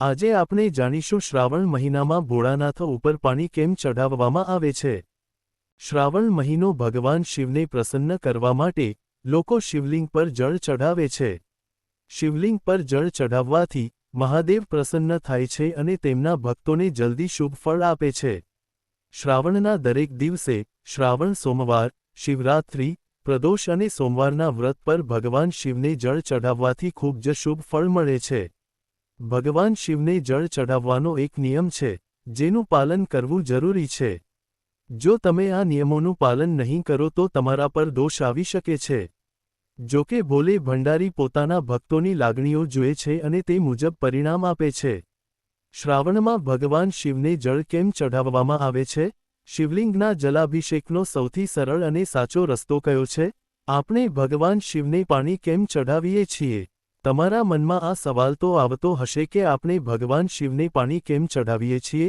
આજે આપણે જાણીશું શ્રાવણ મહિનામાં ભોળાનાથ ઉપર પાણી કેમ ચઢાવવામાં આવે છે। શ્રાવણ મહિનો ભગવાન શિવને પ્રસન્ન કરવા માટે લોકો શિવલિંગ પર જળ ચઢાવે છે। શિવલિંગ પર જળ ચઢાવવાથી મહાદેવ પ્રસન્ન થાય છે અને તેમના ભક્તોને જલ્દી શુભ ફળ આપે છે। શ્રાવણના દરેક દિવસે શ્રાવણ સોમવાર, શિવરાત્રિ, પ્રદોષ અને સોમવારના વ્રત પર ભગવાન શિવને જળ ચઢાવવાથી ખૂબ જ શુભ ફળ મળે છે। ભગવાન શિવને જળ ચઢાવવાનો એક નિયમ છે, જેનું પાલન કરવું જરૂરી છે। જો તમે આ નિયમોનું પાલન નહીં કરો તો તમારા પર દોષ આવી શકે છે। જો કે ભોલે ભંડારી પોતાના ભક્તોની લાગણીઓ જુએ છે અને તે મુજબ પરિણામ આપે છે। શ્રાવણમાં ભગવાન શિવને જળ કેમ ચઢાવવામાં આવે છે? શિવલિંગના જલાભિષેકનો સૌથી સરળ અને સાચો રસ્તો કયો છે? આપણે ભગવાન શિવને પાણી કેમ ચઢાવીએ છીએ? તમારા મનમાં આ સવાલ તો આવતો હશે કે આપણે ભગવાન શિવને પાણી કેમ ચઢાવીએ છીએ?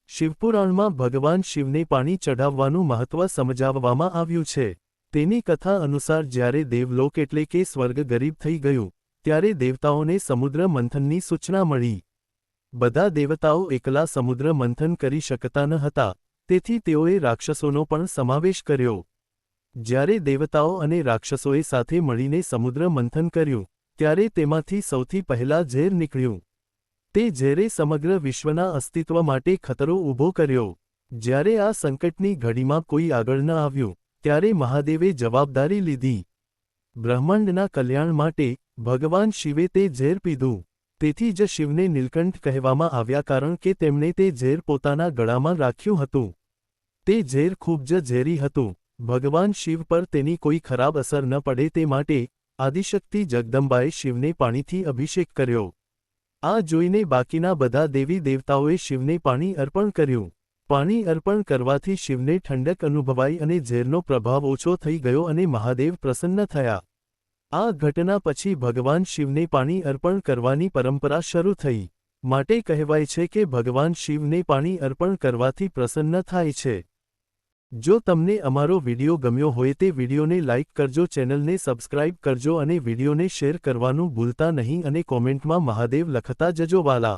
શિવપુરાણમાં ભગવાન શિવને પાણી ચઢાવવાનું મહત્વ સમજાવવામાં આવ્યું છે। તેની કથા અનુસાર જ્યારે દેવલોક એટલે કે સ્વર્ગ ગરીબ થઈ ગયું, ત્યારે દેવતાઓને સમુદ્ર મંથનની સૂચના મળી। બધા દેવતાઓ એકલા સમુદ્ર મંથન કરી શકતા ન હતા, તેથી તેઓએ રાક્ષસોનો પણ સમાવેશ કર્યો। જ્યારે દેવતાઓ અને રાક્ષસોએ સાથે મળીને સમુદ્ર મંથન કર્યું, ત્યારે તેમાંથી સૌથી પહેલા ઝેર નીકળ્યું। તે ઝેરે સમગ્ર વિશ્વના અસ્તિત્વ માટે ખતરો ઊભો કર્યો। જ્યારે આ સંકટની ઘડીમાં કોઈ આગળ ન આવ્યું, ત્યારે મહાદેવે જવાબદારી લીધી। બ્રહ્માંડના કલ્યાણ માટે ભગવાન શિવે તે ઝેર પીધું। તેથી જ શિવને નીલકંઠ કહેવામાં આવ્યા, કારણ કે તેમણે તે ઝેર પોતાના ગળામાં રાખ્યું હતું। તે ઝેર ખૂબ જ ઝેરી હતું। ભગવાન શિવ પર તેની કોઈ ખરાબ અસર ન પડે તે માટે આદિશક્તિ જગદંબાએ શિવને પાણીથી અભિષેક કર્યો। આ જોઈને બાકીના બધા દેવી દેવતાઓએ શિવને પાણી અર્પણ કર્યું। પાણી અર્પણ કરવાથી શિવને ઠંડક અનુભવાઈ અને ઝેરનો પ્રભાવ ઓછો થઈ ગયો અને મહાદેવ પ્રસન્ન થયા। આ ઘટના પછી ભગવાન શિવને પાણી અર્પણ કરવાની પરંપરા શરૂ થઈ। માટે કહેવાય છે કે ભગવાન શિવને પાણી અર્પણ કરવાથી પ્રસન્ન થાય છે। જો તમને અમારો વિડિયો ગમ્યો હોય તે વિડિયોને લાઇક કરજો, ચેનલને સબસ્ક્રાઇબ કરજો અને વિડિયોને શેર કરવાનું ભૂલતા નહીં અને કોમેન્ટમાં મહાદેવ લખતા જજો વાલા।